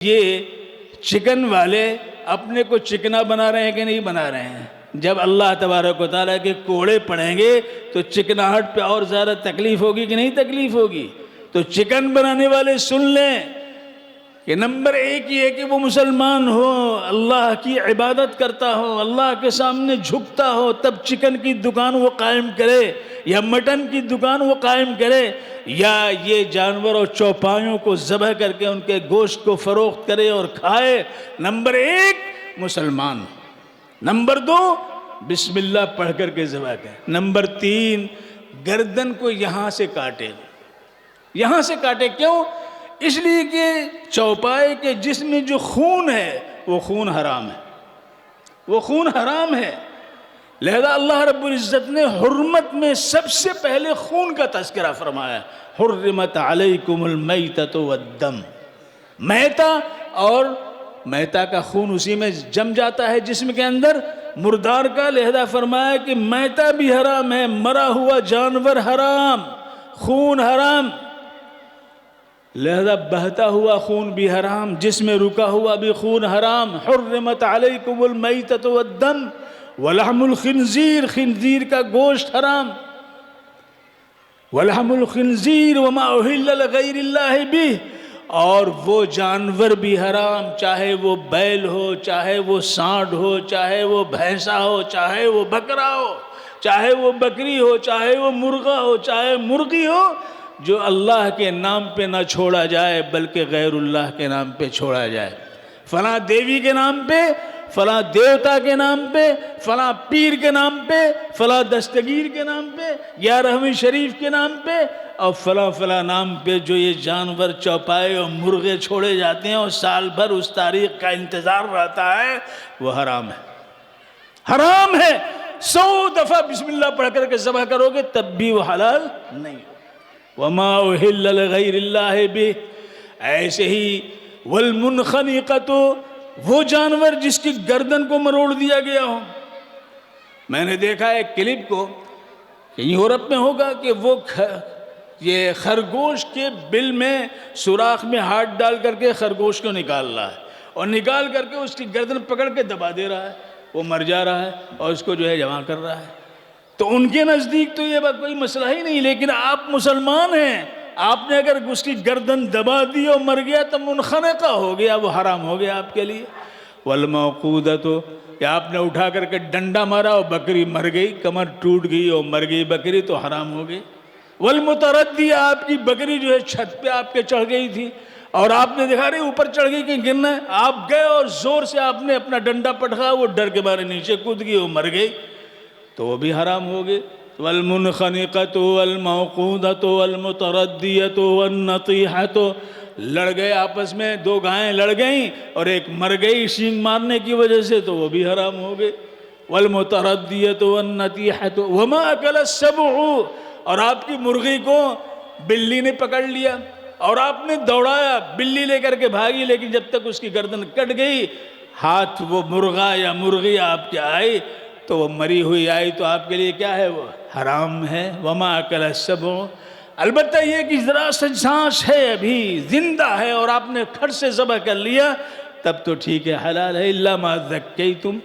یہ چکن والے اپنے کو چکنا بنا رہے ہیں کہ نہیں بنا رہے ہیں؟ جب اللہ تبارک و تعالیٰ کے کوڑے پڑیں گے تو چکناہٹ پہ اور زیادہ تکلیف ہوگی کہ نہیں تکلیف ہوگی؟ تو چکن بنانے والے سن لیں کہ نمبر ایک یہ ہے کہ وہ مسلمان ہو، اللہ کی عبادت کرتا ہو، اللہ کے سامنے جھکتا ہو، تب چکن کی دکان وہ قائم کرے یا مٹن کی دکان وہ قائم کرے، یا یہ جانور اور چوپایوں کو ذبح کر کے ان کے گوشت کو فروخت کرے اور کھائے۔ نمبر ایک مسلمان، نمبر دو بسم اللہ پڑھ کر کے ذبح کرے، نمبر تین گردن کو یہاں سے کاٹے۔ یہاں سے کاٹے کیوں؟ اس لیے کہ چوپائے کے جسم میں جو خون ہے وہ خون حرام ہے، وہ خون حرام ہے۔ لہذا اللہ رب العزت نے حرمت میں سب سے پہلے خون کا تذکرہ فرمایا، حرمت علیکم المیتۃ والدم۔ میتہ اور میتہ کا خون اسی میں جم جاتا ہے جسم کے اندر، مردار کا، لہذا فرمایا کہ میتہ بھی حرام ہے، مرا ہوا جانور حرام، خون حرام، لہذا بہتا ہوا خون بھی حرام، جس میں رکا ہوا بھی خون حرام۔ حرمت علیکم المیتۃ والدم ولحم الخنزیر، خنزیر کا گوشت حرام، ولحم الخنزیر وما اہل لغیر اللہ بہ، اور وہ جانور بھی حرام، چاہے وہ بیل ہو، چاہے وہ سانڈ ہو، چاہے وہ بھینسا ہو، چاہے وہ بکرا ہو، چاہے وہ بکری ہو، چاہے وہ مرغا ہو، چاہے مرغی ہو، جو اللہ کے نام پہ نہ چھوڑا جائے بلکہ غیر اللہ کے نام پہ چھوڑا جائے، فلاں دیوی کے نام پہ، فلاں دیوتا کے نام پہ، فلاں پیر کے نام پہ، فلاں دستگیر کے نام پہ، 11ویں شریف کے نام پہ، اور فلاں فلاں نام پہ جو یہ جانور چوپائے اور مرغے چھوڑے جاتے ہیں اور سال بھر اس تاریخ کا انتظار رہتا ہے، وہ حرام ہے، حرام ہے۔ 100 دفعہ بسم اللہ پڑھ کر کے ذبح کرو گے تب بھی وہ حلال نہیں۔ وما اہل لغیر اللہ بہ، ایسے ہی والمنخنقۃ، وہ جانور جس کی گردن کو مروڑ دیا گیا ہو۔ میں نے دیکھا ایک کلپ کو، کہیں یورپ میں ہوگا، کہ وہ یہ خرگوش کے بل میں سوراخ میں ہاتھ ڈال کر کے خرگوش کو نکال رہا ہے، اور نکال کر کے اس کی گردن پکڑ کے دبا دے رہا ہے، وہ مر جا رہا ہے اور اس کو جو ہے جمع کر رہا ہے۔ تو ان کے نزدیک تو یہ کوئی مسئلہ ہی نہیں، لیکن آپ مسلمان ہیں، آپ نے اگر اس کی گردن دبا دی اور مر گیا تو منخنقہ ہو گیا، وہ حرام ہو گیا آپ کے لیے۔ والموقودۃ، یا آپ نے اٹھا کر کے ڈنڈا مارا اور بکری مر گئی، کمر ٹوٹ گئی اور مر گئی بکری، تو حرام ہو گئی۔ والمتردیہ، آپ کی بکری جو ہے چھت پہ آپ کے چڑھ گئی تھی اور آپ نے دیکھا رہے اوپر چڑھ گئی کہ گرنا ہے، آپ گئے اور زور سے آپ نے اپنا ڈنڈا پٹکا، وہ ڈر کے مارے نیچے کود گئی اور مر گئی، تو وہ بھی حرام ہو گئے۔ والمنخنقۃ والموقودۃ والمتردیۃ والنطیحۃ، لڑ گئے آپس میں، دو گائیں لڑ گئیں اور ایک مر گئی سینگ مارنے کی وجہ سے، تو وہ بھی حرام ہو گئے۔ والمتردیۃ والنطیحۃ وما اکل السبع، اور آپ کی مرغی کو بلی نے پکڑ لیا اور آپ نے دوڑایا، بلی لے کر کے بھاگی، لیکن جب تک اس کی گردن کٹ گئی، ہاتھ وہ مرغا یا مرغی آپ کے آئی تو وہ مری ہوئی آئی، تو آپ کے لیے کیا ہے؟ وہ حرام ہے۔ وما اکل السبع، البتہ یہ کہ ذرا سا سانس ہے، ابھی زندہ ہے، اور آپ نے کھٹ سے ذبح کر لیا، تب تو ٹھیک ہے، حلال ہے۔ الا ما ذکیتم،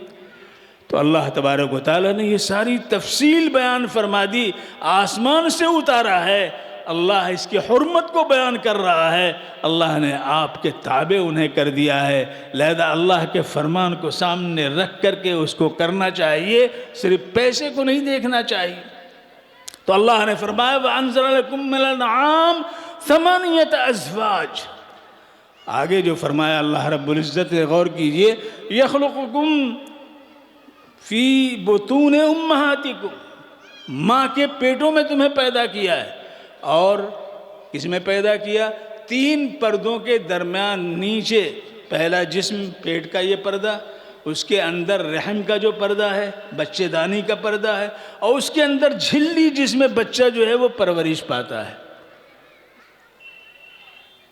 تو اللہ تبارک و تعالیٰ نے یہ ساری تفصیل بیان فرما دی، آسمان سے اتارا ہے، اللہ اس کی حرمت کو بیان کر رہا ہے، اللہ نے آپ کے تابع انہیں کر دیا ہے، لہذا اللہ کے فرمان کو سامنے رکھ کر کے اس کو کرنا چاہیے، صرف پیسے کو نہیں دیکھنا چاہیے۔ تو اللہ نے فرمایا وَأَنزَلَ لَكُم مِّنَ الْأَنْعَامِ ثَمَانِيَةَ أَزْوَاجٍ، آگے جو فرمایا اللہ رب العزت نے، غور کیجئے، يَخْلُقُكُمْ فِي بُطُونِ أُمَّهَاتِكُمْ، ماں کے پیٹوں میں تمہیں پیدا کیا ہے، اور کس میں پیدا کیا؟ 3 پردوں کے درمیان نیچے پہلا جسم، پیٹ کا یہ پردہ، اس کے اندر رحم کا جو پردہ ہے، بچے دانی کا پردہ ہے، اور اس کے اندر جھلی جس میں بچہ جو ہے وہ پرورش پاتا ہے۔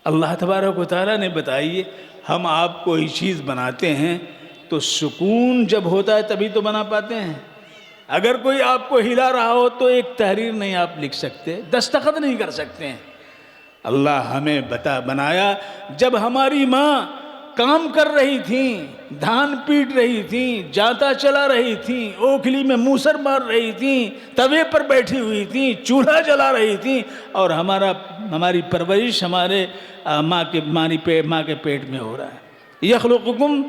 اللہ تبارک و تعالیٰ نے بتائیے، ہم آپ کوئی چیز بناتے ہیں تو سکون جب ہوتا ہے تبھی تو بنا پاتے ہیں۔ اگر کوئی آپ کو ہلا رہا ہو تو ایک تحریر نہیں آپ لکھ سکتے، دستخط نہیں کر سکتے ہیں۔ اللہ ہمیں بنایا، جب ہماری ماں کام کر رہی تھیں، دھان پیٹ رہی تھیں، جاتا چلا رہی تھیں، اوکھلی میں موسر مار رہی تھیں، توے پر بیٹھی ہوئی تھیں، چولہا جلا رہی تھیں، اور ہماری پرورش ہمارے ماں کے پیٹ میں ہو رہا ہے۔ یخلقکم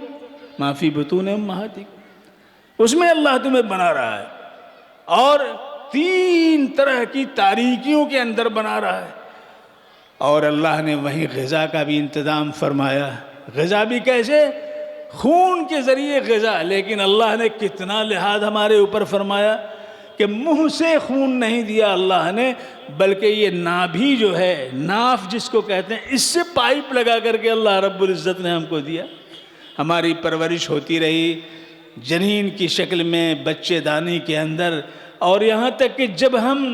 ما فی بطون امہاتکم، اس میں اللہ تمہیں بنا رہا ہے، اور 3 طرح کی تاریکیوں کے اندر بنا رہا ہے، اور اللہ نے وہیں غذا کا بھی انتظام فرمایا۔ غذا بھی کیسے؟ خون کے ذریعے غذا، لیکن اللہ نے کتنا لحاظ ہمارے اوپر فرمایا کہ منہ سے خون نہیں دیا اللہ نے، بلکہ یہ نابھی جو ہے، ناف جس کو کہتے ہیں، اس سے پائپ لگا کر کے اللہ رب العزت نے ہم کو دیا۔ ہماری پرورش ہوتی رہی جنین کی شکل میں، بچے دانی کے اندر، اور یہاں تک کہ جب ہم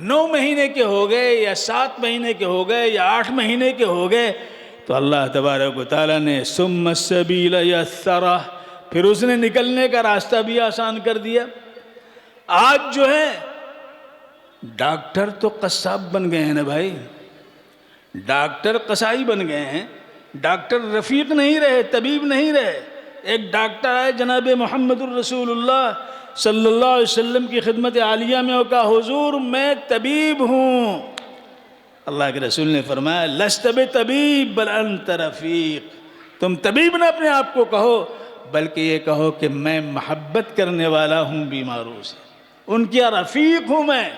9 مہینے کے ہو گئے یا 7 مہینے کے ہو گئے یا 8 مہینے کے ہو گئے، تو اللہ تبارک و تعالیٰ نے ثم السبیل یسرہ، پھر اس نے نکلنے کا راستہ بھی آسان کر دیا۔ آج جو ہے ڈاکٹر تو قصاب بن گئے ہیں نا بھائی، ڈاکٹر قصائی بن گئے ہیں، ڈاکٹر رفیق نہیں رہے، طبیب نہیں رہے۔ ایک ڈاکٹر آئے جناب محمد الرسول اللہ صلی اللہ علیہ وسلم کی خدمت عالیہ میں، اور کہا حضور میں طبیب ہوں۔ اللہ کے رسول نے فرمایا لست بطبیب بل انت رفیق، تم طبیب نہ اپنے آپ کو کہو، بلکہ یہ کہو کہ میں محبت کرنے والا ہوں بیماروں سے، ان کی رفیق ہوں میں۔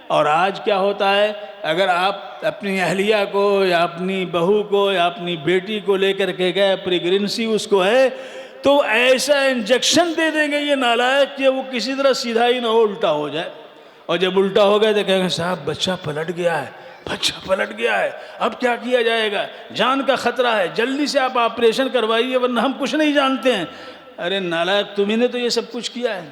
اور آج کیا ہوتا ہے، اگر آپ اپنی اہلیہ کو یا اپنی بہو کو یا اپنی بیٹی کو لے کر کے گئے، پریگننسی اس کو ہے، تو ایسا انجیکشن دے دیں گے یہ نالائق کہ وہ کسی طرح سیدھا ہی نہ ہو، الٹا ہو جائے، اور جب الٹا ہو گئے تو کہیں گے صاحب بچہ پلٹ گیا ہے، بچہ پلٹ گیا ہے، اب کیا کیا جائے گا، جان کا خطرہ ہے، جلدی سے آپ آپریشن کروائیے ورنہ ہم کچھ نہیں جانتے ہیں۔ ارے نالائق، تمہیں نے تو یہ سب کچھ کیا ہے،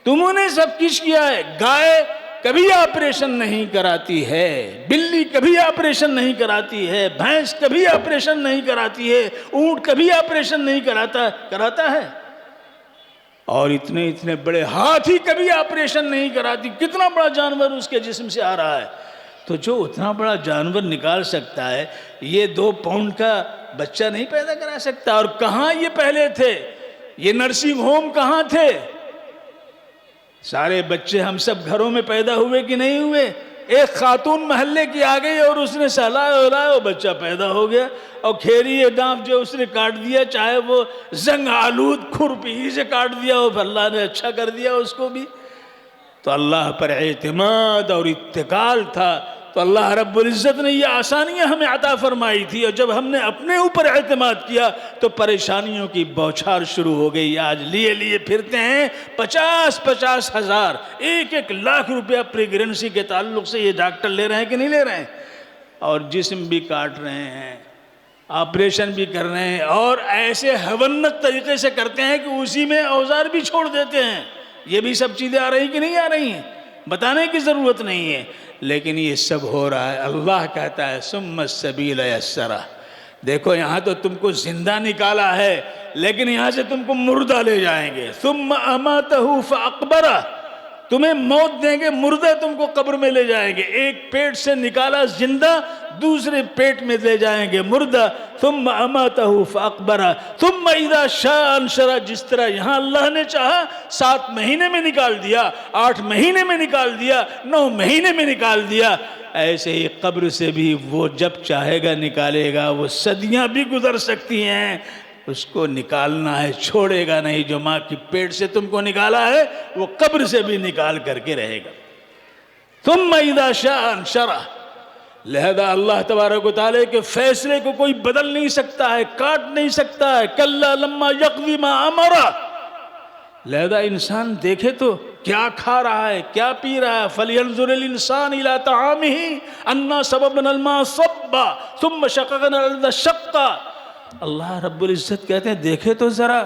تمہوں نے سب کچھ کیا ہے۔ گائے کبھی آپریشن نہیں کراتی ہے، بلی کبھی آپریشن نہیں کراتی ہے، بھینس کبھی آپریشن نہیں کراتی ہے، اونٹ کبھی آپریشن نہیں کراتا ہے، اور اتنے بڑے ہاتھی کبھی آپریشن نہیں کراتی۔ کتنا بڑا جانور اس کے جسم سے آ رہا ہے، تو جو اتنا بڑا جانور نکال سکتا ہے، یہ 2 پاؤنڈ کا بچہ نہیں پیدا کرا سکتا۔ اور کہاں یہ پہلے تھے، یہ نرسنگ ہوم کہاں تھے؟ سارے بچے ہم سب گھروں میں پیدا ہوئے کہ نہیں ہوئے؟ ایک خاتون محلے کی آ گئی اور اس نے سہلایا اور بچہ پیدا ہو گیا، اور کھیری ڈانپ جو اس نے کاٹ دیا، چاہے وہ زنگ آلود کھرپی ہی سے کاٹ دیا ہو، اللہ نے اچھا کر دیا اس کو بھی۔ تو اللہ پر اعتماد اور اتکال تھا، تو اللہ رب العزت نے یہ آسانیاں ہمیں عطا فرمائی تھی، اور جب ہم نے اپنے اوپر اعتماد کیا تو پریشانیوں کی بوچھار شروع ہو گئی۔ آج لیے پھرتے ہیں 50,000 ہزار، 1 لاکھ روپیہ پریگننسی کے تعلق سے یہ ڈاکٹر لے رہے ہیں کہ نہیں لے رہے ہیں، اور جسم بھی کاٹ رہے ہیں، آپریشن بھی کر رہے ہیں، اور ایسے ہونت طریقے سے کرتے ہیں کہ اسی میں اوزار بھی چھوڑ دیتے ہیں۔ یہ بھی سب چیزیں آ رہی کہ نہیں آ رہی ہیں، بتانے کی ضرورت نہیں ہے، لیکن یہ سب ہو رہا ہے۔ اللہ کہتا ہے ثم السبیل یسرہ، دیکھو یہاں تو تم کو زندہ نکالا ہے، لیکن یہاں سے تم کو مردہ لے جائیں گے۔ ثم اماتہ فاقبرہ، تمہیں موت دیں گے، مردہ تم کو قبر میں لے جائیں گے۔ ایک پیٹ سے نکالا زندہ، دوسرے پیٹ میں لے جائیں گے مردہ۔ ثم اماتہ فاقبرہ ثم اذا شاء انشرہ، جس طرح یہاں اللہ نے چاہا 7 مہینے میں نکال دیا، 8 مہینے میں نکال دیا، 9 مہینے میں نکال دیا، ایسے ہی قبر سے بھی وہ جب چاہے گا نکالے گا۔ وہ صدیاں بھی گزر سکتی ہیں، اس کو نکالنا ہے، چھوڑے گا نہیں۔ جو ماں کی پیٹ سے تم کو نکالا ہے وہ قبر سے بھی نکال کر کے رہے گا۔ ثم اذا شاء انشرہ، لہذا اللہ تبارک و تعالیٰ کے فیصلے کو کوئی بدل نہیں سکتا ہے، کاٹ نہیں سکتا ہے۔ کلا لما یقضی ما امرہ، لہذا انسان دیکھے تو کیا کھا رہا ہے، کیا پی رہا ہے۔ فَلْيَنْظُرِ الْإِنسَانِ إِلَىٰ طَعَامِهِ أَنَّا صَبَبْنَا الْمَاءَ صَبًّا ثُمَّ شَقَقْنَا الْأَرْضَ شَقًّا۔ اللہ رب العزت کہتے ہیں دیکھے تو ذرا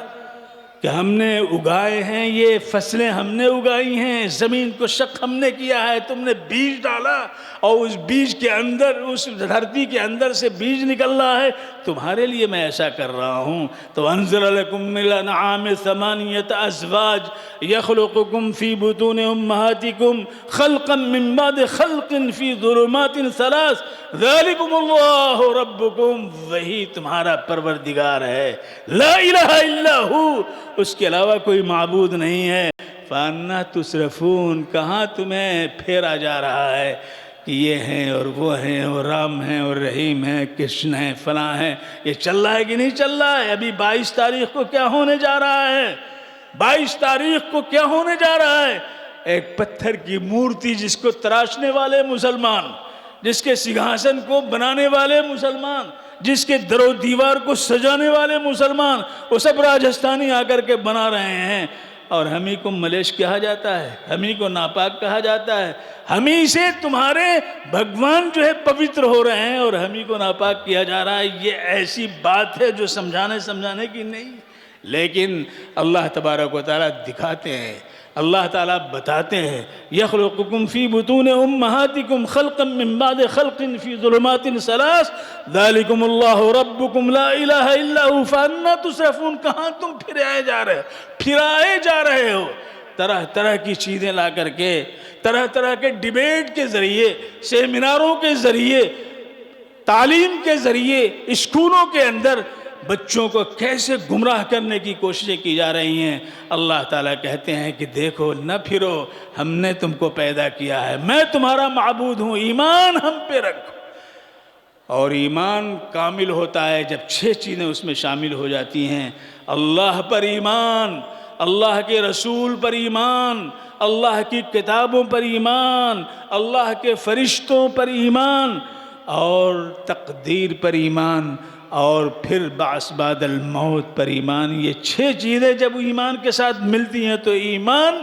کہ ہم نے اگائے ہیں، یہ فصلیں ہم نے اگائی ہیں، زمین کو شق ہم نے کیا ہے، تم نے بیج ڈالا اور اس بیج کے اندر، اس دھرتی کے اندر سے بیج نکل رہا ہے، تمہارے لیے میں ایسا کر رہا ہوں۔ تو انزل لکم من الانعام ثمانیۃ ازواج یخلقکم فی بطون امہاتکم خلقا من بعد خلق فی ظلمات ثلاث ذالکم اللہ ربکم، وہی تمہارا پروردگار ہے، لا الہ الا ہو، اس کے علاوہ کوئی معبود نہیں ہے۔ فَأَنَّا تُصْرَفُونَ، کہاں تمہیں پھیرا جا رہا ہے کہ یہ ہیں اور وہ ہیں اور رام ہیں اور رحیم ہیں، کرشن ہیں، فلاں ہیں، یہ چل رہا ہے کہ نہیں چل رہا ہے؟ ابھی 22 تاریخ کو کیا ہونے جا رہا ہے؟ 22 تاریخ کو کیا ہونے جا رہا ہے؟ ایک پتھر کی مورتی جس کو تراشنے والے مسلمان، جس کے سنگھاسن کو بنانے والے مسلمان، جس کے در و دیوار کو سجانے والے مسلمان، وہ سب راجستھانی آ کر کے بنا رہے ہیں، اور ہم ہی کو ملیش کہا جاتا ہے، ہم ہی کو ناپاک کہا جاتا ہے، ہم ہی سے تمہارے بھگوان جو ہے پوتر ہو رہے ہیں اور ہم ہی کو ناپاک کیا جا رہا ہے۔ یہ ایسی بات ہے جو سمجھانے کی نہیں، لیکن اللہ تبارک و تعالیٰ دکھاتے ہیں، اللہ تعالیٰ بتاتے ہیں، یخلقکم فی بطون امہاتکم خلقا من بعد خلق فی ظلمات ثلاث ذالکم اللہ ربکم لا الہ الا ہو فانا تصرفون، کہاں تم پھرائے جا رہے ہو؟ طرح طرح کی چیزیں لا کر کے، طرح طرح کے ڈیبیٹ کے ذریعے، سیمیناروں کے ذریعے، تعلیم کے ذریعے، اسکولوں کے اندر بچوں کو کیسے گمراہ کرنے کی کوششیں کی جا رہی ہیں۔ اللہ تعالیٰ کہتے ہیں کہ دیکھو نہ پھرو، ہم نے تم کو پیدا کیا ہے، میں تمہارا معبود ہوں، ایمان ہم پہ رکھو۔ اور ایمان کامل ہوتا ہے جب 6 چیزیں اس میں شامل ہو جاتی ہیں: اللہ پر ایمان، اللہ کے رسول پر ایمان، اللہ کی کتابوں پر ایمان، اللہ کے فرشتوں پر ایمان، اور تقدیر پر ایمان، اور پھر بعث بعد الموت پر ایمان۔ یہ 6 چیزیں جب ایمان کے ساتھ ملتی ہیں تو ایمان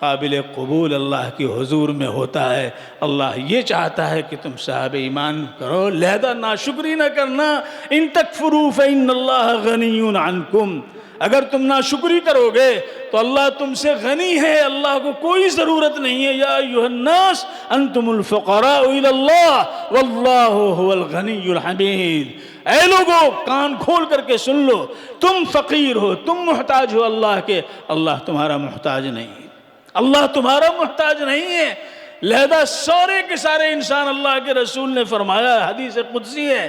قابل قبول اللہ کی حضور میں ہوتا ہے۔ اللہ یہ چاہتا ہے کہ تم صاحب ایمان کرو، لہذا ناشکری نہ کرنا۔ ان تکفروا فإن اللہ غنی عنکم، اگر تم ناشکری کرو گے تو اللہ تم سے غنی ہے، اللہ کو کوئی ضرورت نہیں ہے۔ یا ایھا الناس انتم الفقراء الی اللہ واللہ هو الغنی الحمید، اے لوگو کان کھول کر کے سن لو، تم فقیر ہو، تم محتاج ہو اللہ کے، اللہ تمہارا محتاج نہیں ہے، اللہ تمہارا محتاج نہیں ہے۔ لہذا سارے کے سارے انسان، اللہ کے رسول نے فرمایا، حدیث قدسی ہے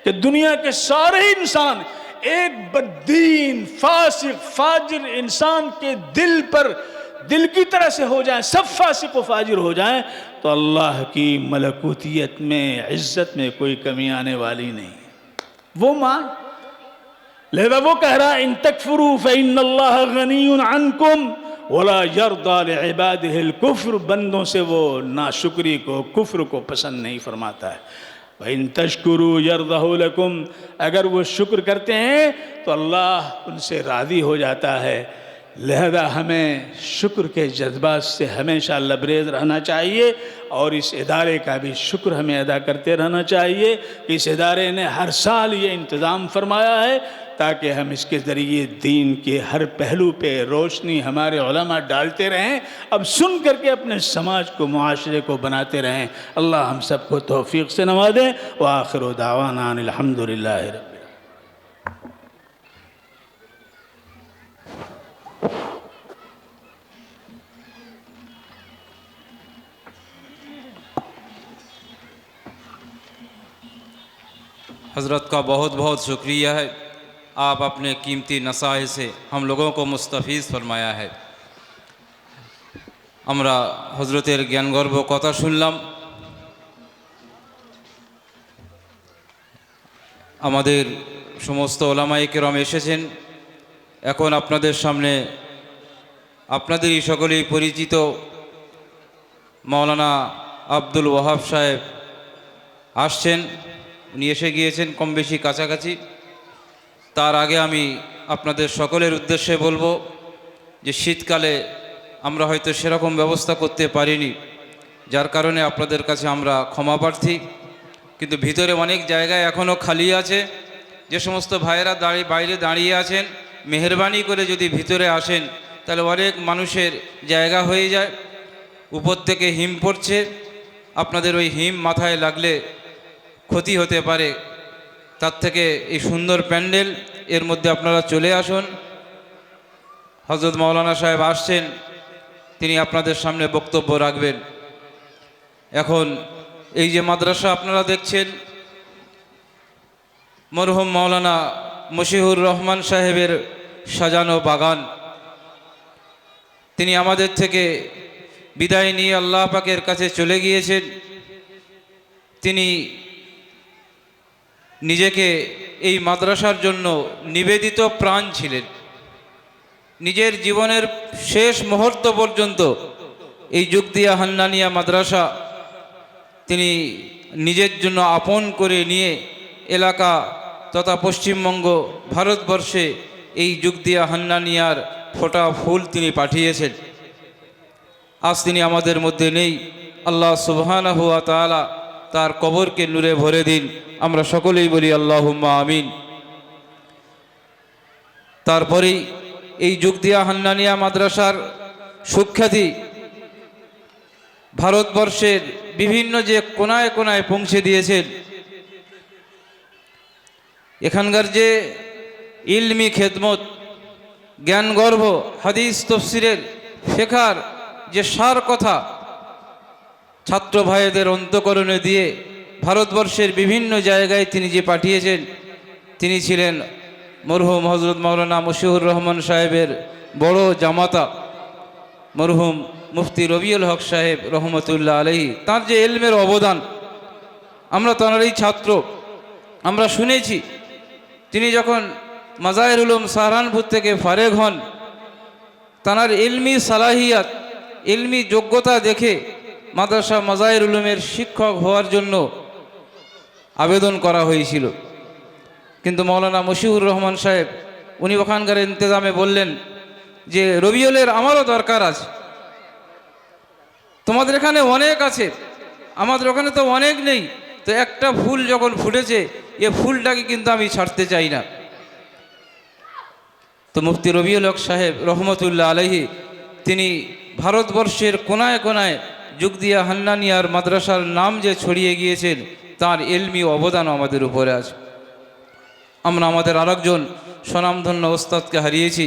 کہ دنیا کے سارے انسان ایک بددین فاسق فاجر انسان کے دل کی طرح سے ہو جائیں، سب فاسق و فاجر ہو جائیں تو اللہ کی ملکوتیت میں، عزت میں کوئی کمی آنے والی نہیں۔ وہ مان، لہذا وہ کہہ رہا ہے ان تکفروا فإن اللہ غنی عنکم ولا یرضی لعبادہ الکفر، بندوں سے وہ ناشکری کو، کفر کو پسند نہیں فرماتا ہے۔ وَإِن تَشْكُرُوا يَرْضَهُ لَكُمْ، اگر وہ شکر کرتے ہیں تو اللہ ان سے راضی ہو جاتا ہے۔ لہذا ہمیں شکر کے جذبات سے ہمیشہ لبریز رہنا چاہیے، اور اس ادارے کا بھی شکر ہمیں ادا کرتے رہنا چاہیے۔ اس ادارے نے ہر سال یہ انتظام فرمایا ہے تاکہ ہم اس کے ذریعے دین کے ہر پہلو پہ روشنی ہمارے علماء ڈالتے رہیں، اب سن کر کے اپنے سماج کو، معاشرے کو بناتے رہیں۔ اللہ ہم سب کو توفیق سے نوازے۔ وآخر دعوانا ان الحمدللہ رب العالمین۔ حضرت کا بہت بہت شکریہ ہے، آپ اپنے قیمتی نصائح سے ہم لوگوں کو مستفیض فرمایا ہے۔ আমরা হযরতের জ্ঞানগর্ভ কথা শুনলাম। আমাদের সমস্ত ওলামায়ে কেরাম এসেছেন, এখন আপনাদের সামনে আপনাদেরই সকলেই পরিচিত মাওলানা আব্দুল ওয়াহাব সাহেব আসছেন। উনি এসে গিয়েছেন কম বেশি কাছাকাছি। তার আগে আমি আপনাদের সকলের উদ্দেশ্যে বলবো যে শীতকালে আমরা হয়তো সেরকম ব্যবস্থা করতে পারিনি, যার কারণে আপনাদের কাছে আমরা ক্ষমা প্রার্থী। কিন্তু ভিতরে অনেক জায়গায় এখনও খালি আছে। যে সমস্ত ভাইয়েরা বাইরে দাঁড়িয়ে আছেন, মেহেরবানি করে যদি ভিতরে আসেন তাহলে অনেক মানুষের জায়গা হয়ে যায়। উপর থেকে হিম পড়ছে, আপনাদের ওই হিম মাথায় লাগলে ক্ষতি হতে পারে। তার থেকে এই সুন্দর প্যান্ডেল, এর মধ্যে আপনারা চলে আসুন। হযরত মাওলানা সাহেব আসছেন, তিনি আপনাদের সামনে বক্তব্য রাখবেন। এখন এই যে মাদ্রাসা আপনারা দেখছেন, মরহুম মাওলানা মশিহুর রহমান সাহেবের সাজানো বাগান। তিনি আমাদের থেকে বিদায় নিয়ে আল্লাহ পাকের কাছে চলে গিয়েছেন। তিনি নিজেকে এই মাদ্রাসার জন্য নিবেদিত প্রাণ ছিলেন। নিজের জীবনের শেষ মুহূর্ত পর্যন্ত এই যুগদিয়া হান্নানিয়া মাদ্রাসা তিনি নিজের জন্য আপন করে নিয়ে এলাকা তথা পশ্চিমবঙ্গ, ভারতবর্ষে এই যুগদিয়া হান্নানিয়ার ফোটা ফুল তিনি পাঠিয়েছেন। আজ তিনি আমাদের মধ্যে নেই। আল্লাহ সুবহানাহু ওয়া তাআলা তার কবরকে নূরে ভরে দিন। আমরা সকলেই বলি আল্লাহুম্মা আমিন। তারপরেই এই যুগদিয়া হান্নানিয়া মাদ্রাসার সুখ্যাতি ভারতবর্ষের বিভিন্ন যে কোনায় কোনায় পৌঁছে দিয়েছেন। এখানকার যে ইলমি খেদমত, জ্ঞান গর্ভ, হাদিস তফসিরের শেখার যে সার কথা ছাত্র ভাইদের অন্তঃকরণে দিয়ে ভারতবর্ষের বিভিন্ন জায়গায় তিনি যে পাঠিয়েছেন, তিনি ছিলেন মরহুম হযরত মাওলানা মশিহুর রহমান সাহেবের বড় জামাতা মরহুম মুফতি রবিউল হক সাহেব রহমতুল্লাহ আলাইহি। তার যে ইলমের অবদান, আমরা তাঁরই ছাত্র। আমরা শুনেছি তিনি যখন মাজাহির উলুম সাহারানপুর থেকে ফারেগ হন, তাঁর ইলমি সালাহিয়াত, ইলমি যোগ্যতা দেখে মাদ্রাসা মাজাহির উলুমের শিক্ষক হওয়ার জন্য আবেদন করা হয়েছিল। কিন্তু মাওলানা মশিহুর রহমান সাহেব উনি ওখানকার ইন্তেজামে বললেন যে রবিউলের আমারও দরকার আছে, তোমাদের এখানে অনেক আছে, আমাদের ওখানে তো অনেক নেই, তো একটা ফুল যখন ফুটেছে এ ফুলটাকে কিন্তু আমি ছাড়তে চাই না। তো মুফতি রবিউল হক সাহেব রহমতুল্লাহ আলাইহি তিনি ভারতবর্ষের কোনায় কোনায় যুগদিয়া হান্নানিয়ার মাদ্রাসার নাম যে ছড়িয়ে গিয়েছেন, তার ইলমি অবদান আমাদের উপরে আছে। আমরা আমাদের আরেকজন স্বনামধন্য ওস্তাদকে হারিয়েছি।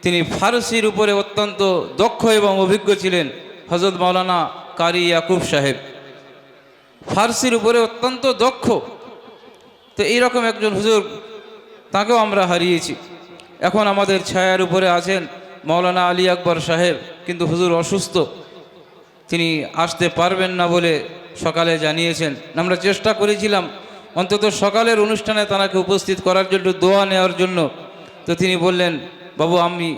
তিনি ফারসির উপরে অত্যন্ত দক্ষ এবং অভিজ্ঞ ছিলেন, হযরত মাওলানা কারি ইয়াকুব সাহেব। ফারসির উপরে অত্যন্ত দক্ষ। তো এইরকম একজন হুজুর, তাকেও আমরা হারিয়েছি। এখন আমাদের ছায়ার উপরে আছেন মাওলানা আলী আকবর সাহেব, কিন্তু হুজুর অসুস্থ, তিনি আসতে পারবেন না বলে সকালে জানিয়েছেন। আমরা চেষ্টা করেছিলাম অন্তত সকালের অনুষ্ঠানে তাঁকে উপস্থিত করার জন্য, দোয়া নেওয়ার জন্য। তো তিনি বললেন, বাবু আমি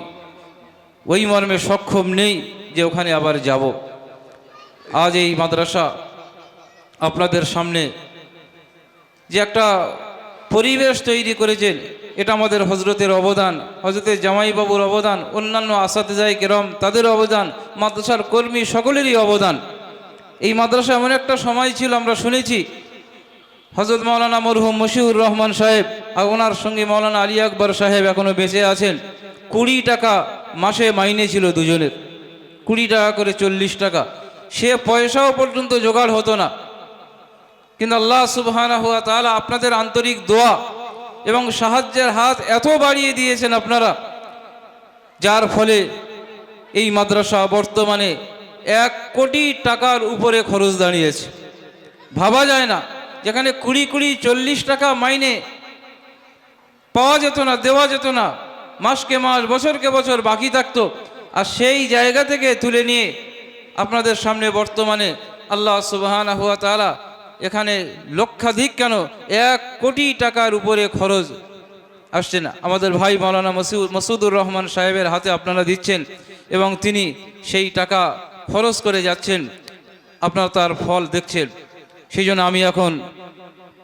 ওই মর্মে সক্ষম নেই যে ওখানে আবার যাব। আজ এই মাদ্রাসা আপনাদের সামনে যে একটা পরিবেশ তৈরি করেছেন, এটা আমাদের হজরতের অবদান, হজরতের জামাই বাবুর অবদান, অন্যান্য আসাতিজায়ে কেরাম তাদের অবদান, মাদ্রাসার কর্মী সকলেরই অবদান। এই মাদ্রাসা এমন একটা সময় ছিল, আমরা শুনেছি হযরত মাওলানা মরহুম মশিহুর রহমান সাহেব আর ওনার সঙ্গে মাওলানা আলী আকবর সাহেব এখনও বেঁচে আছেন। 20 টাকা মাসে মাইনে ছিল দুজনের, 20 টাকা করে 40 টাকা। সে পয়সাও পর্যন্ত জোগাড় হতো না। কিন্তু আল্লাহ সুবহানাহু ওয়া তাআলা আপনাদের আন্তরিক দোয়া এবং সাহায্যের হাত এত বাড়িয়ে দিয়েছেন আপনারা, যার ফলে এই মাদ্রাসা বর্তমানে 1 কোটি টাকার উপরে খরচ দাঁড়িয়েছে। ভাবা যায় না, যেখানে 20 40 টাকা মাইনে পাওয়া যেত না, দেওয়া যেত না, মাসকে মাস বছরকে বছর বাকি থাকতো, আর সেই জায়গা থেকে তুলে নিয়ে আপনাদের সামনে বর্তমানে আল্লাহ সুবহানাহু ওয়া তাআলা এখানে লক্ষাধিক কেন 1 কোটি টাকার উপরে খরচ আসছে না। আমাদের ভাই মাওলানা মাসুদুর রহমান সাহেবের হাতে আপনারা দিচ্ছেন এবং তিনি সেই টাকা খরচ করে যাচ্ছেন, আপনারা তার ফল দেখছেন। সেই জন্য আমি এখন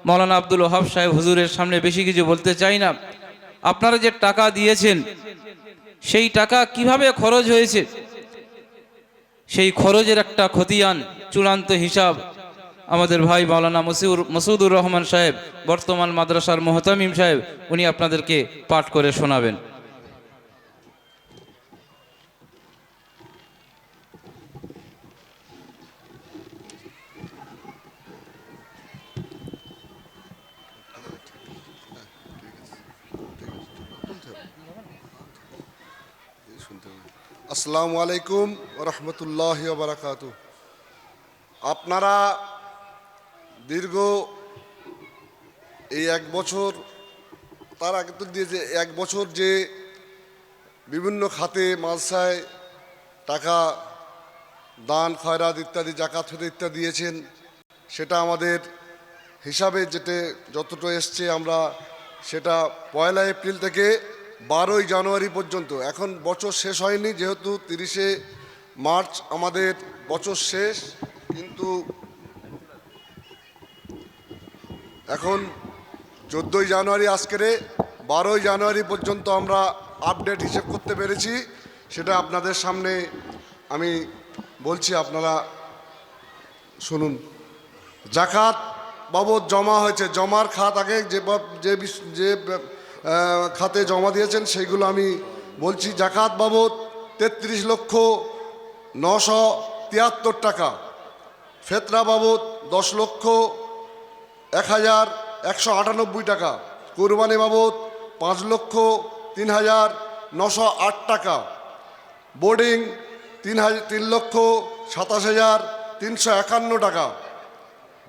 মাওলানা আব্দুল ওহাব সাহেব হুজুরের সামনে বেশি কিছু বলতে চাই না। আপনারা যে টাকা দিয়েছেন সেই টাকা কিভাবে খরচ হয়েছে, সেই খরচের একটা খতিয়ান চূড়ান্ত হিসাব আমাদের ভাই মাওলানা মাসুদুর রহমান সাহেব, বর্তমান মাদ্রাসার মুহতামিম সাহেব, উনি আপনাদেরকে পাঠ করে শোনাবেন। আসসালামু আলাইকুম রহমতুল্লাহ বারাকাত। আপনারা দীর্ঘ এই 1 বছর, তার আগে তো দিয়েছে 1 বছর যে বিভিন্ন খাতে মালসায় টাকা দান খয়রাত ইত্যাদি জাকাত ফেরত ইত্যাদি দিয়েছেন, সেটা আমাদের হিসাবে যতটা এসছে আমরা সেটা 1 এপ্রিল থেকে 12 জানুয়ারি পর্যন্ত। এখন বছর শেষ হয়নি, যেহেতু 30 মার্চ আমাদের বছর শেষ, কিন্তু এখন 14 জানুয়ারি, আজকেরে 12 জানুয়ারি পর্যন্ত আমরা আপডেট হিসেব করতে পেরেছি। সেটা আপনাদের সামনে আমি বলছি, আপনারা শুনুন। জাকাত বাবদ জমা হয়েছে, জমার খাত আগে যে খাতে জমা দিয়েছেন সেইগুলো আমি বলছি। জাকাত বাবদ 33,973 টাকা, ফেতরা বাবদ 10,01,198 টাকা, কোরবানি বাবদ 5,03,908 টাকা, বোর্ডিং 3,27,351 টাকা,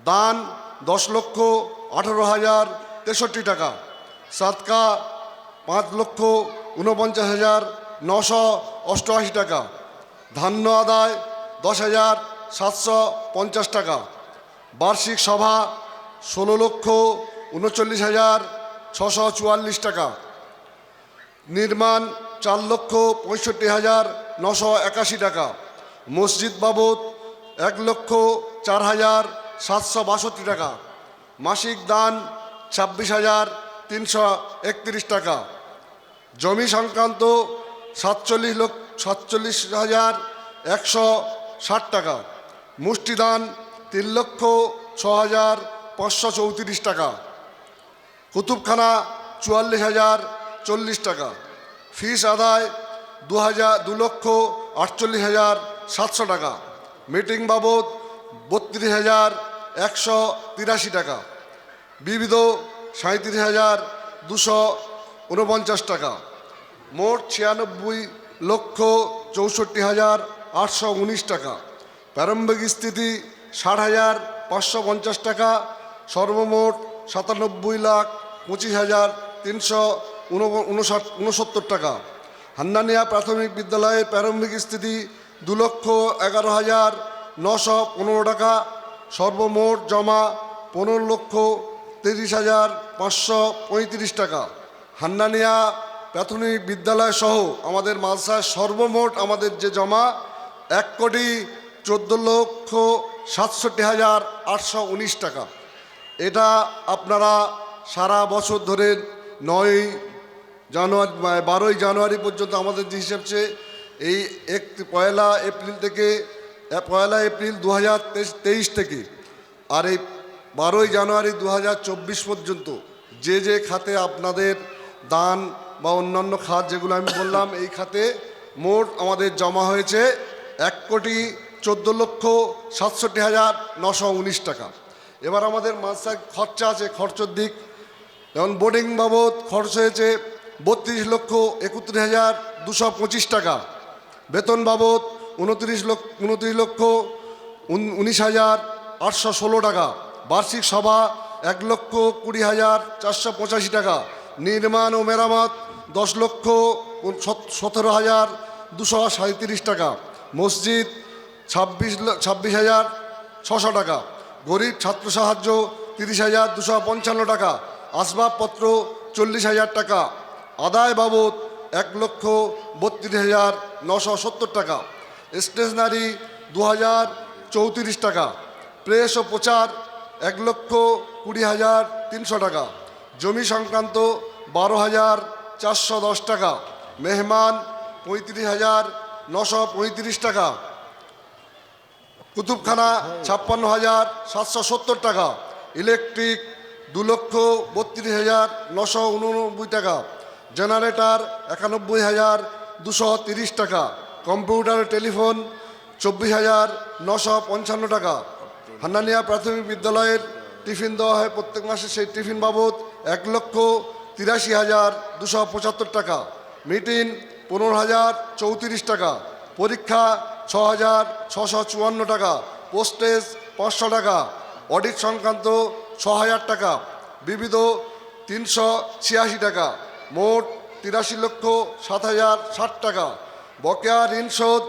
দান 10,18,063 টাকা, সাদকা 5,49,988 টাকা, ধান্য আদায় 10,750 টাকা, বার্ষিক সভা 16,39,644 টাকা, নির্মাণ 4,65,981 টাকা, মসজিদ বাবদ 1,04,762 টাকা, মাসিক দান 26,331 টাকা, জমি সংক্রান্ত 47,160 টাকা, মুষ্টিদান 3,06,534 টাকা, কুতুবখানা 44,040 টাকা, ফিস আদায় 2,48,700 টাকা, মিটিং বাবদ 32,183 টাকা, বিবিধ 37,249 টাকা, মোট 96,64,819 টাকা, প্রারম্ভিক স্থিতি 60,550 টাকা, সর্বমোট 97,25,369 টাকা। হান্নানিয়া প্রাথমিক বিদ্যালয়ের প্রারম্ভিক স্থিতি 2,11,915 টাকা, সর্বমোট জমা 15,30,535 টাকা। হান্নানিয়া প্রাথমিক বিদ্যালয় সহ আমাদের মাদ্রাসায় সর্বমোট আমাদের যে জমা 1,14,67,819 টাকা। এটা আপনারা সারা বছর ধরে 9 জানুয়ারি 12 জানুয়ারি পর্যন্ত আমাদের যে হিসেবছে এই 1 এপ্রিল থেকে 1 এপ্রিল 2023 থেকে আর এই 12 জানুয়ারি 2024 পর্যন্ত যে খাতে আপনাদের দান বা অন্যান্য খাত যেগুলো আমি বললাম, এই খাতে মোট আমাদের জমা হয়েছে 1,14,67,919 টাকা। এবার আমাদের মাদ্রাসায় খরচা আছে, খরচের দিক যেমন বোর্ডিং বাবদ খরচ হয়েছে 32,31,225 টাকা, বেতন বাবদ 29,19,816 টাকা, বার্ষিক সভা 1,20,485 টাকা, নির্মাণ ও মেরামত 10,17,237 টাকা, মসজিদ 26,600 টাকা, গরিব ছাত্র সাহায্য 30,255 টাকা, আসবাবপত্র 40,000 টাকা, আদায় বাবদ 1,32,970 টাকা, স্টেশনারি 2,034 টাকা, প্রেস ও প্রচার 1,20,300 টাকা, জমি সংক্রান্ত 12,410 টাকা, মেহমান 35,935 টাকা, কুতুবখানা 56,770 টাকা, ইলেকট্রিক 2,32,989 টাকা, জেনারেটর 91,230 টাকা, কম্পিউটার টেলিফোন 24,955 টাকা। হান্নানিয়া প্রাথমিক বিদ্যালয়ের টিফিন দেওয়া হয় প্রত্যেক মাসে, সেই টিফিন বাবদ 1,83,275 টাকা, মিটিং 15,034 টাকা, পরীক্ষা 6,654 টাকা, পোস্টেজ 500 টাকা, অডিট সংক্রান্ত 6,000 টাকা, বিবিধ 386 টাকা, মোট 83,07,060 টাকা। বকেয়া ঋণ শোধ,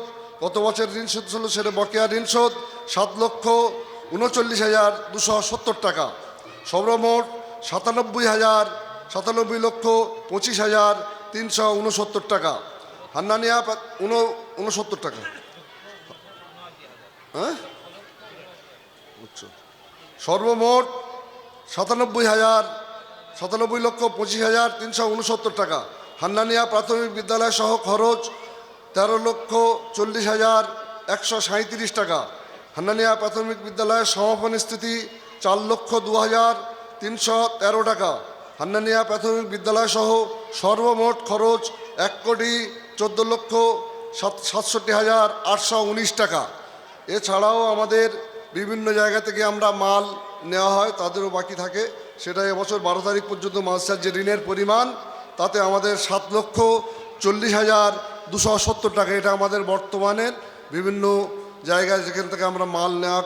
গত বছর ঋণ শোধ ছিল সেটা বকেয়া ঋণ শোধ 7,39,270 টাকা। সর্বমোট 97,25,369 টাকা। হান্নানিয়া 69 টাকা। হ্যাঁ, সর্বমোট 97,25,369 টাকা। হান্নানিয়া প্রাথমিক বিদ্যালয় সহ খরচ 13,40,137 টাকা। হান্নানিয়া প্রাথমিক বিদ্যালয়ের সমাপনী স্থিতি 4,02,313 টাকা। হান্নানিয়া প্রাথমিক বিদ্যালয় সহ সর্বমোট খরচ 1,14,67,819 টাকা। এছাড়াও আমাদের বিভিন্ন জায়গা থেকে আমরা মাল নেওয়া হয়, তাদেরও বাকি থাকে। সেটা এবছর 12 তারিখ পর্যন্ত মাদ্রাসার যে ঋণের পরিমাণ, তাতে আমাদের 7,40,270 টাকা। এটা আমাদের বর্তমানের বিভিন্ন জায়গায় যেখান থেকে আমরা মাল নেওয়া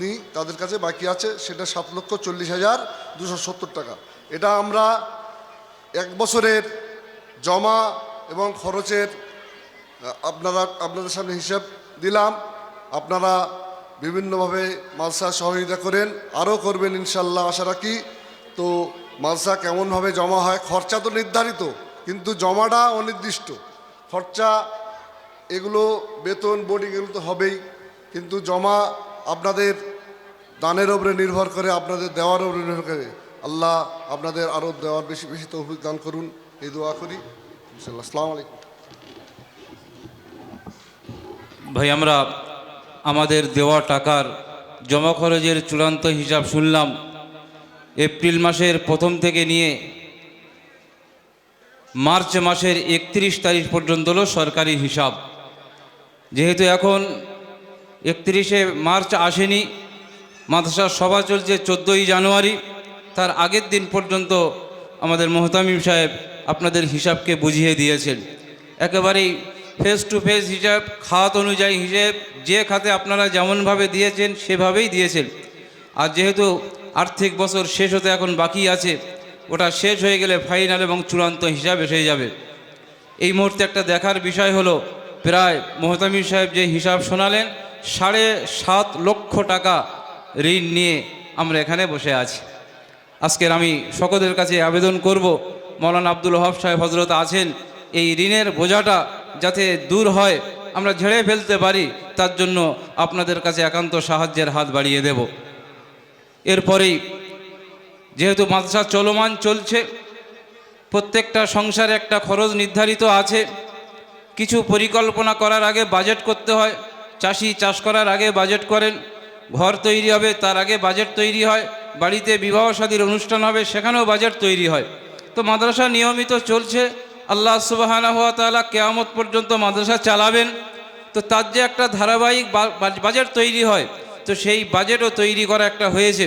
নিই তাদের কাছে বাকি আছে, সেটা 7,40,270 টাকা। এটা আমরা এক বছরের জমা এবং খরচের আপনাদের সামনে হিসাব দিলাম। আপনারা বিভিন্নভাবে মাদ্রাসা সহযোগিতা করেন, আরও করবেন ইনশাল্লাহ আশা রাখি। তো মাদ্রাসা কেমনভাবে জমা হয়, খরচা তো নির্ধারিত, কিন্তু জমাটা অনির্দিষ্ট। খরচা এগুলো বেতন বোর্ডিং এগুলো তো হবেই, কিন্তু জমা আপনাদের দানের উপরে নির্ভর করে, আপনাদের দেওয়ার উপরে নির্ভর করে। আল্লাহ আপনাদের আরও দেওয়ার বেশি বেশি তৌফিক দান করুন, এই দোয়া করি ইনশাল্লাহ। আসসালামু আলাইকুম। ভাই, আমরা আমাদের দেওয়া টাকার জমা খরচের চূড়ান্ত হিসাব শুনলাম। এপ্রিল মাসের প্রথম থেকে নিয়ে মার্চ মাসের 31 তারিখ পর্যন্ত হলো সরকারি হিসাব। যেহেতু এখন 31শে মার্চ আসেনি, মাদ্রাসার সভা চলছে 14ই জানুয়ারি, তার আগের দিন পর্যন্ত আমাদের মোহতামিম সাহেব আপনাদের হিসাবকে বুঝিয়ে দিয়েছেন। একেবারেই ফেস টু ফেস হিসাব, খাত অনুযায়ী হিসেব, যে খাতে আপনারা যেমনভাবে দিয়েছেন সেভাবেই দিয়েছেন। আর যেহেতু আর্থিক বছর শেষ হতে এখন বাকি আছে, ওটা শেষ হয়ে গেলে ফাইনাল এবং চূড়ান্ত হিসাব এসে যাবে। এই মুহূর্তে একটা দেখার বিষয় হলো, প্রায় মোহতামিম সাহেব যে হিসাব শোনালেন, 7.5 লক্ষ টাকা ঋণ নিয়ে আমরা এখানে বসে আছি। আজকের আমি সকলের কাছে আবেদন করব, মৌলানা আব্দুল ওয়াহাব সাহেব হজরত আছেন, এই ঋণের বোঝাটা যাতে দূর হয়, আমরা ঝেড়ে ফেলতে পারি, তার জন্য আপনাদের কাছে একান্ত সাহায্যের হাত বাড়িয়ে দেব। এরপরেই যেহেতু মাদ্রাসা চলমান চলছে, প্রত্যেকটা সংসারে একটা খরচ নির্ধারিত আছে। কিছু পরিকল্পনা করার আগে বাজেট করতে হয়। চাষি চাষ করার আগে বাজেট করেন, ঘর তৈরি হবে তার আগে বাজেট তৈরি হয়, বাড়িতে বিবাহ শাদীর অনুষ্ঠান হবে সেখানেও বাজেট তৈরি হয়। তো মাদ্রাসা নিয়মিত চলছে, আল্লাহ সুবহানাহু ওয়া তাআলা কিয়ামত পর্যন্ত মাদ্রাসা চালাবেন। তো তার যে একটা ধারাবাহিক বাজেট তৈরি হয়, তো সেই বাজেটও তৈরি করা একটা হয়েছে।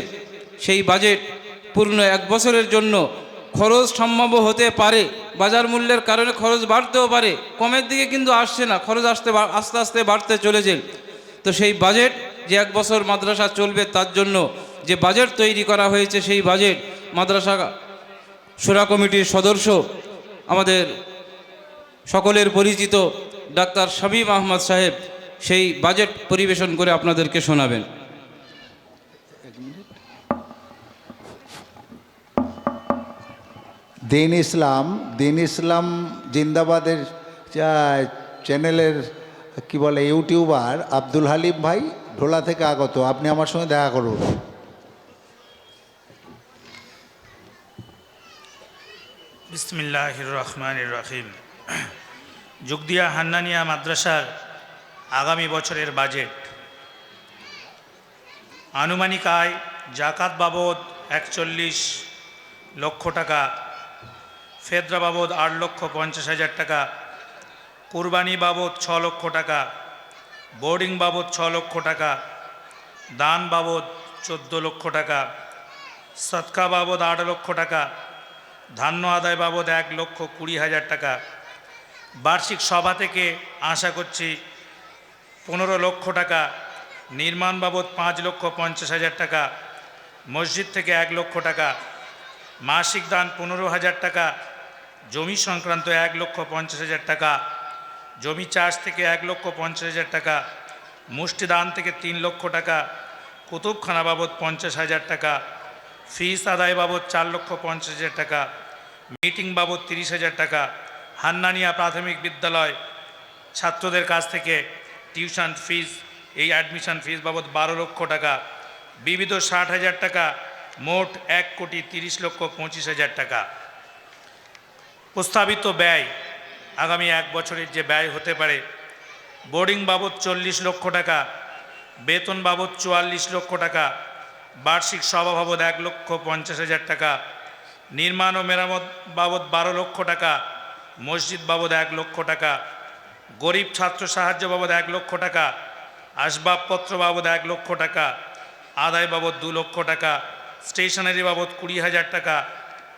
সেই বাজেট পূর্ণ 1 বছরের জন্য খরচ সম্ভব হতে পারে, বাজার মূল্যের কারণে খরচ বাড়তেও পারে, কমের দিকে কিন্তু আসছে না, খরচ আস্তে আস্তে বাড়তে চলেছে। তো সেই বাজেট যে 1 বছর মাদ্রাসা চলবে তার জন্য যে বাজেট তৈরি করা হয়েছে, সেই বাজেট মাদ্রাসা শূরা কমিটির সদস্য আমাদের সকলের পরিচিত ডাক্তার শামীম আহমদ সাহেব সেই বাজেট পরিবেশন করে আপনাদেরকে শোনাবেন। দিন ইসলাম জিন্দাবাদের চ্যানেলের কি বলে ইউটিউবার আব্দুল হালিম ভাই ঢোলা থেকে আগত, আপনি আমার সঙ্গে দেখা করুন। বিসমিল্লাহির রহমানির রহিম। যুগদিয়া হান্নানিয়া মাদ্রাসার আগামী বছরের বাজেট আনুমানিক আয় জাকাত বাবদ 41 লক্ষ টাকা, ফেদরা বাবদ 8,50,000 টাকা, কুরবানি বাবদ 6 লক্ষ টাকা, বোর্ডিং বাবদ 6 লক্ষ টাকা, দান বাবদ 14 লক্ষ টাকা, সদকা বাবদ 8 লক্ষ টাকা, ধান্য আদায় বাবদ 1,20,000 টাকা, বার্ষিক সভা থেকে আশা করছি 15 লক্ষ টাকা, নির্মাণ বাবদ 5,50,000 টাকা, মসজিদ থেকে 1 লক্ষ টাকা, মাসিক দান 15,000 টাকা, জমি সংক্রান্ত 1,50,000 টাকা, জমি চাষ থেকে 1,50,000 টাকা, মুষ্টি দান থেকে 3 লক্ষ টাকা, কুতুবখানা বাবদ 50,000 টাকা, ফিস আদায় বাবদ 4,50,000 টাকা, মিটিং বাবদ 30,000 টাকা, হান্নানিয়া প্রাথমিক বিদ্যালয় ছাত্রদের কাছ থেকে টিউশন ফিস, এই অ্যাডমিশন ফিস বাবদ 12 লক্ষ টাকা, বিবিধ 60,000 টাকা, মোট 1,30,25,000 টাকা। প্রস্তাবিত ব্যয় আগামী 1 বছরের যে ব্যয় হতে পারে, বোর্ডিং বাবদ 40 লক্ষ টাকা, বেতন বাবদ 44 লক্ষ টাকা, বার্ষিক সভা বাবদ 1,50,000 টাকা, নির্মাণ ও মেরামত বাবদ 12 লক্ষ টাকা, মসজিদ বাবদ 1 লক্ষ টাকা, গরিব ছাত্র সাহায্য বাবদ 1 লক্ষ টাকা, আসবাবপত্র বাবদ 1 লক্ষ টাকা, আদায় বাবদ 2 লক্ষ টাকা, স্টেশনারি বাবদ 20,000 টাকা,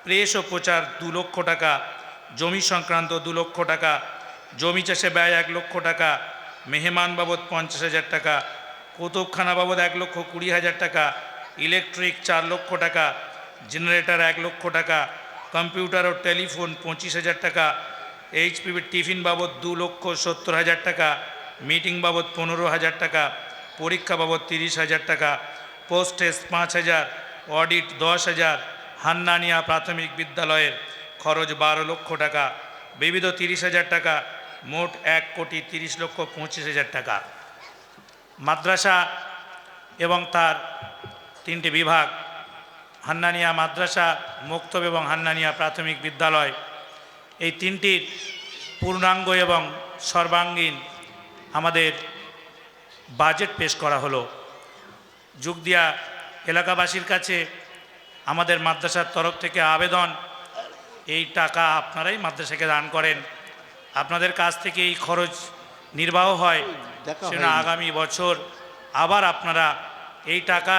প্রেস ও প্রচার 2 লক্ষ টাকা, জমি সংক্রান্ত 2 লক্ষ টাকা, জমি চাষে ব্যয় 1 লক্ষ টাকা, মেহমান বাবদ 50,000 টাকা, কুতুবখানা বাবদ 1,20,000 টাকা, ইলেকট্রিক 4 লক্ষ টাকা, জেনারেটর 1 লক্ষ টাকা, কম্পিউটার ও টেলিফোন 25,000 টাকা, এইচপিভি টিফিন বাবদ 2,70,000 টাকা, মিটিং বাবদ 15,000 টাকা, পরীক্ষা বাবদ 30,000 টাকা, পোস্টেজ 5,000, অডিট 10,000, হান্নানিয়া প্রাথমিক বিদ্যালয়ের খরচ 12 লক্ষ টাকা, বিবিধ 30,000 টাকা, মোট 1,30,25,000 টাকা। মাদ্রাসা এবং তার 3টি বিভাগ, হান্নানিয়া মাদ্রাসা, মক্তব এবং হান্নানিয়া প্রাথমিক বিদ্যালয়, এই 3টির পূর্ণাঙ্গ এবং সর্বাঙ্গীন আমাদের বাজেট পেশ করা হলো। যুগদিয়া এলাকাবাসীর কাছে আমাদের মাদ্রাসার তরফ থেকে আবেদন, এই টাকা আপনারাই মাদ্রাসাকে দান করেন, আপনাদের কাছ থেকে এই খরচ নির্বাহ হয়, সেটা আগামী বছর আবার আপনারা এই টাকা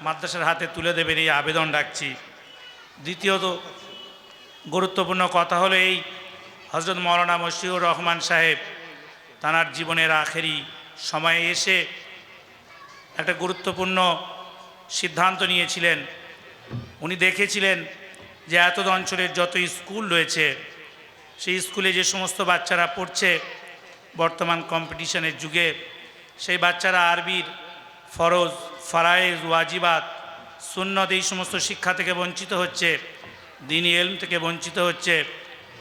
মাদ্রাসার হাতে তুলে দেবেন, এই আবেদন রাখছি। দ্বিতীয়ত গুরুত্বপূর্ণ কথা হলো, এই হজরত মৌলানা মশিউর রহমান সাহেব তাঁর জীবনের আখেরি সময়ে এসে একটা গুরুত্বপূর্ণ সিদ্ধান্ত নিয়েছিলেন। উনি দেখেছিলেন যে এত অঞ্চলের যত স্কুল রয়েছে, সেই স্কুলে যে সমস্ত বাচ্চারা পড়ছে বর্তমান কম্পিটিশনের যুগে, সেই বাচ্চারা আরবির ফরজ, ফারায়েজ, ওয়াজিবাত, সুন্নত এই সমস্ত শিক্ষা থেকে বঞ্চিত হচ্ছে, দ্বীনি ইলম থেকে বঞ্চিত হচ্ছে।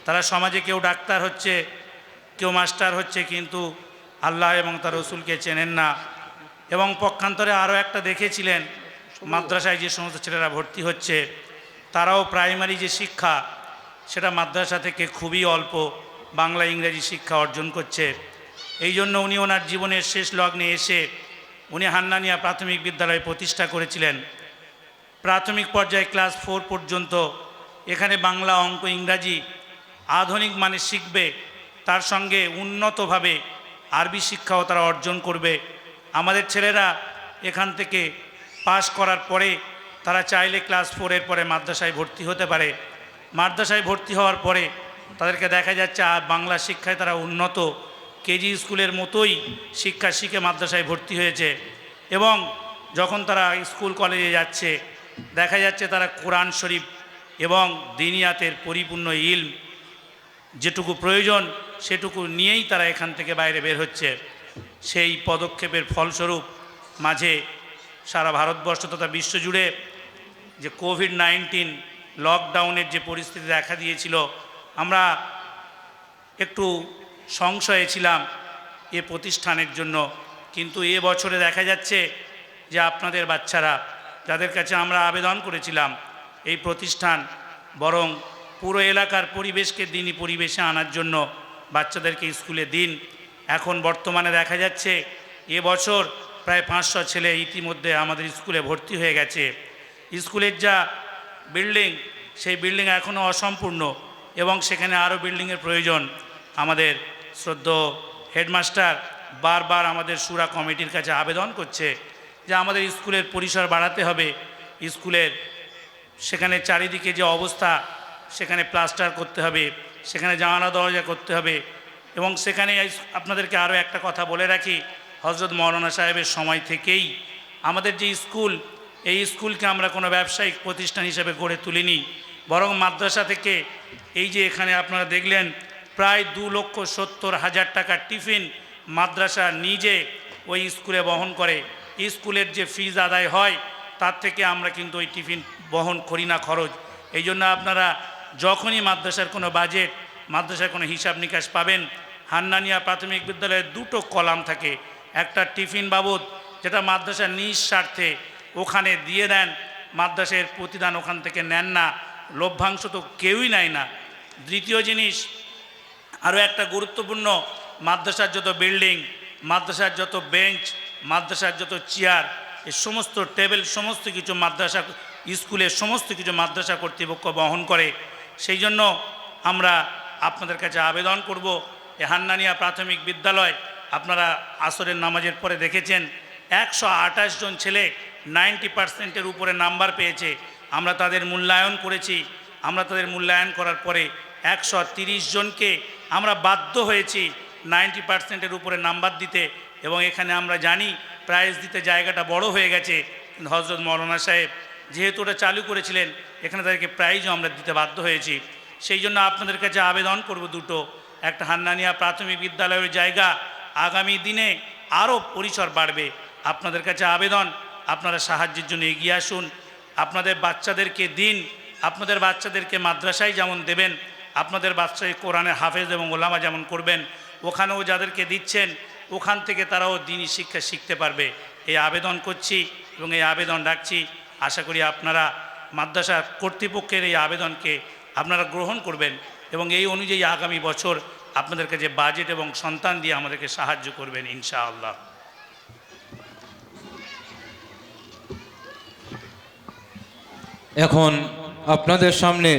তারা সমাজে কেউ ডাক্তার হচ্ছে, কেউ মাস্টার হচ্ছে, কিন্তু আল্লাহ এবং তার রসুলকে চেনেন না। এবং পক্ষান্তরে আরও একটা দেখেছিলেন, মাদ্রাসায় যে সমস্ত ছেলেরা ভর্তি হচ্ছে, তারাও প্রাইমারি যে শিক্ষা সেটা মাদ্রাসা থেকে খুবই অল্প বাংলা ইংরেজি শিক্ষা অর্জন করছে। এই জন্য উনি ওনার জীবনের শেষ লগ্নে এসে উনি হান্নানিয়া প্রাথমিক বিদ্যালয় প্রতিষ্ঠা করেছিলেন। প্রাথমিক পর্যায়ে ক্লাস 4 পর্যন্ত এখানে বাংলা, অঙ্ক, ইংরাজি আধুনিক মানে শিখবে, তার সঙ্গে উন্নতভাবে আরবি শিক্ষাও তারা অর্জন করবে। আমাদের ছেলেরা এখান থেকে পাশ করার পরে তারা চাইলে ক্লাস 4-এর পরে মাদ্রাসায় ভর্তি হতে পারে। মাদ্রাসায় ভর্তি হওয়ার পরে তাদেরকে দেখা যাচ্ছে বাংলা শিক্ষায় তারা উন্নত, কেজি স্কুলের মতোই শিক্ষা শিখে মাদ্রাসায় ভর্তি হয়েছে। এবং যখন তারা স্কুল কলেজে যাচ্ছে, দেখা যাচ্ছে তারা কোরআন শরীফ এবং দিনিয়াতের পরিপূর্ণ ইলম যেটুকু প্রয়োজন সেটুকু নিয়েই তারা এখান থেকে বাইরে বের হচ্ছে। সেই পদক্ষেপের ফলস্বরূপ মাঝে সারা ভারতবর্ষ তথা বিশ্বজুড়ে যে কোভিড-19 লকডাউনের যে পরিস্থিতি দেখা দিয়েছিল, আমরা একটু সংশয়ে ছিলাম এ প্রতিষ্ঠানের জন্য। কিন্তু এ বছরে দেখা যাচ্ছে যে আপনাদের বাচ্চারা, যাদের কাছে আমরা আবেদন করেছিলাম, এই প্রতিষ্ঠান বরং পুরো এলাকার পরিবেশকে দ্বীনি পরিবেশে আনার জন্য বাচ্চাদেরকে স্কুলে দিন। এখন বর্তমানে দেখা যাচ্ছে এ বছর প্রায় 500 ছেলে ইতিমধ্যে আমাদের স্কুলে ভর্তি হয়ে গেছে। স্কুলের যা বিল্ডিং, সেই বিল্ডিং এখনও অসম্পূর্ণ এবং সেখানে আরও বিল্ডিংয়ের প্রয়োজন। আমাদের শ্রদ্ধেয় হেডমাস্টার বারবার আমাদের শুরা কমিটির কাছে আবেদন করছে যে আমাদের স্কুলের পরিসর বাড়াতে হবে, স্কুলের সেখানে চারিদিকে যে অবস্থা সেখানে প্লাস্টার করতে হবে, সেখানে জানালা দরজা করতে হবে, এবং সেখানে আপনাদেরকে আরও একটা কথা বলে রাখি, হজরত মৌলানা সাহেবের সময় থেকেই আমাদের যে স্কুল, এই স্কুলকে আমরা কোনো ব্যবসায়িক প্রতিষ্ঠান হিসেবে গড়ে তুলিনি, বরং মাদ্রাসা থেকে এই যে এখানে আপনারা দেখলেন প্রায় 2,70,000 টাকার টিফিন মাদ্রাসা নিজে ওই স্কুলে বহন করে। স্কুলের যে ফিজ আদায় হয় তার থেকে আমরা কিন্তু ওই টিফিন বহন করি না খরচ। এই জন্য আপনারা যখনই মাদ্রাসার কোনো বাজেট, মাদ্রাসার কোনো হিসাব নিকাশ পাবেন, হান্নানিয়া প্রাথমিক বিদ্যালয়ের 2টো কলাম থাকে, একটা টিফিন বাবদ যেটা মাদ্রাসার নিজ স্বার্থে ওখানে দিয়ে দেন, মাদ্রাসার প্রতিদান ওখান থেকে নেন না, লভ্যাংশ তো কেউই নেয় না। দ্বিতীয় জিনিস, আরও একটা গুরুত্বপূর্ণ, মাদ্রাসার যত বিল্ডিং, মাদ্রাসার যত বেঞ্চ, মাদ্রাসার যত চেয়ার, এই সমস্ত টেবিল, সমস্ত কিছু মাদ্রাসা স্কুলের সমস্ত কিছু মাদ্রাসা কর্তৃপক্ষ বহন করে। সেই জন্য আমরা আপনাদের কাছে আবেদন করব, এই হান্নানিয়া প্রাথমিক বিদ্যালয় আপনারা আসরের নামাজের পরে দেখেছেন 128 জন ছেলে 90%-এর উপরে নাম্বার পেয়েছে। আমরা তাদের মূল্যায়ন করেছি। আমরা তাদের মূল্যায়ন করার পরে 130 জনকে আমরা বাধ্য হয়েছি 90%-এর উপরে নাম্বার দিতে, এবং এখানে আমরা জানি প্রাইজ দিতে জায়গাটা বড় হয়ে গেছে, কিন্তু হজরত মৌলানা সাহেব যেহেতু ওটা চালু করেছিলেন, এখানে তাদেরকে প্রাইজও আমরা দিতে বাধ্য হয়েছি। সেই জন্য আপনাদের কাছে আবেদন করব দুটো, একটা হান্নানিয়া প্রাথমিক বিদ্যালয়ের জায়গা আগামী দিনে আরও পরিসর বাড়বে। আপনাদের কাছে আবেদন, আপনারা সাহায্যের জন্য এগিয়ে আসুন। আপনাদের বাচ্চাদেরকে দিন, আপনাদের বাচ্চাদেরকে মাদ্রাসায় যেমন দেবেন, আপনাদের বাচ্চায় কোরআনের হাফেজ এবং ওলামা যেমন করবেন, ওখানেও যাদেরকে দিচ্ছেন ওখান থেকে তারাও দিনী শিক্ষা শিখতে পারবে। এই আবেদন করছি এবং এই আবেদন রাখছি। আশা করি আপনারা মাদ্রাসা কর্তৃপক্ষের এই আবেদনকে আপনারা গ্রহণ করবেন এবং এই অনুযায়ী আগামী বছর আপনাদের কাছে বাজেট এবং সন্তান দিয়ে আমাদেরকে সাহায্য করবেন ইনশাআল্লাহ। এখন আপনাদের সামনে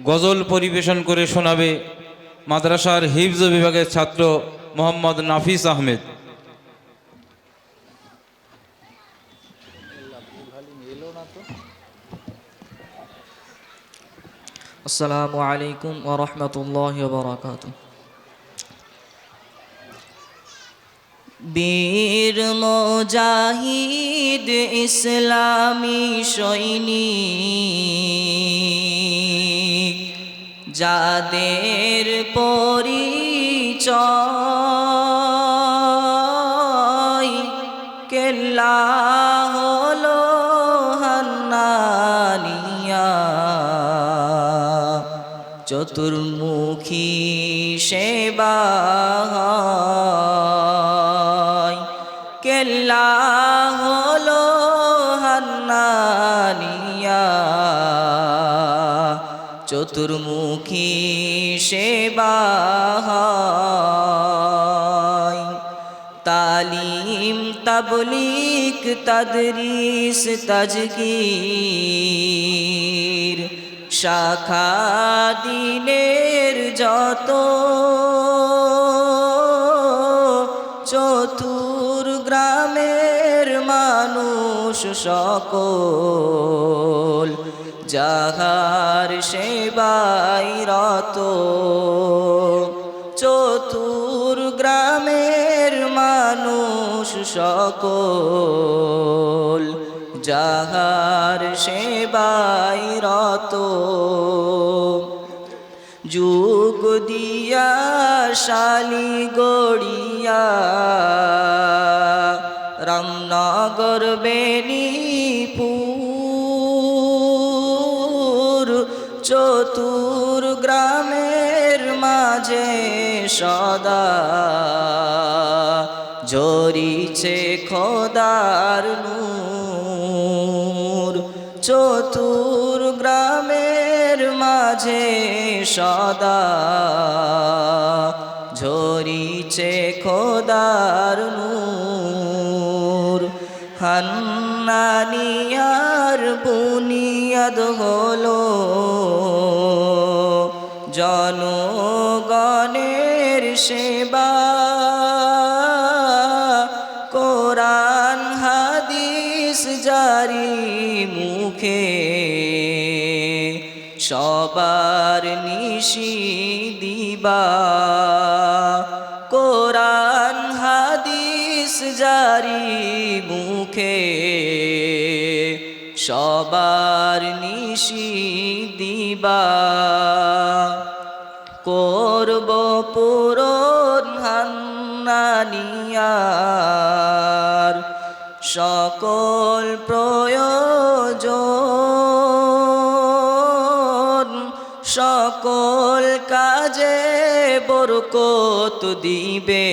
গজল পরিবেশন করে শোনাবে মাদ্রাসার হিফজ বিভাগের ছাত্র মোহাম্মদ নাফিস আহমেদ। আসসালামু আলাইকুম ওয়া রাহমাতুল্লাহি ওয়া বারাকাতুহু। বীর মুজাহিদ ইসলামী সৈনিক, যাদের পরিচয় কেল্লা হলো হান্নানিয়া, চতুর্মুখী সেবা কেল্লা হলো হান্নানিয়া, চতুর্মুখী সেবা তালিম তাবলীগ তাদরিস তাজকির, শাখা দিনের যত চতুর গ্রামের মানুষ সকল যাহার সেবায় রত, চতুর গ্রামের মানুষ সকল যাহার সেবায় রত, যুগ দিয়া শালি গড়িয়া রামনগর বেনিপুর, চতুর গ্রামের মাঝে সদা ঝরিছে খোদার নূর, চতুর গ্রামের মাঝে সদা ঝরিছে খোদার নূর। হান্নানিয়ার বুনিয়াদ হলো জনগণের সেবা, কোরআন হাদিস জারি মুখে সবার নিশি দিবা, সবার নিশি দিবা করব পূরণ হান্নানিয়ার সকল প্রয়োজন সকল কাজে বরকত দিবে।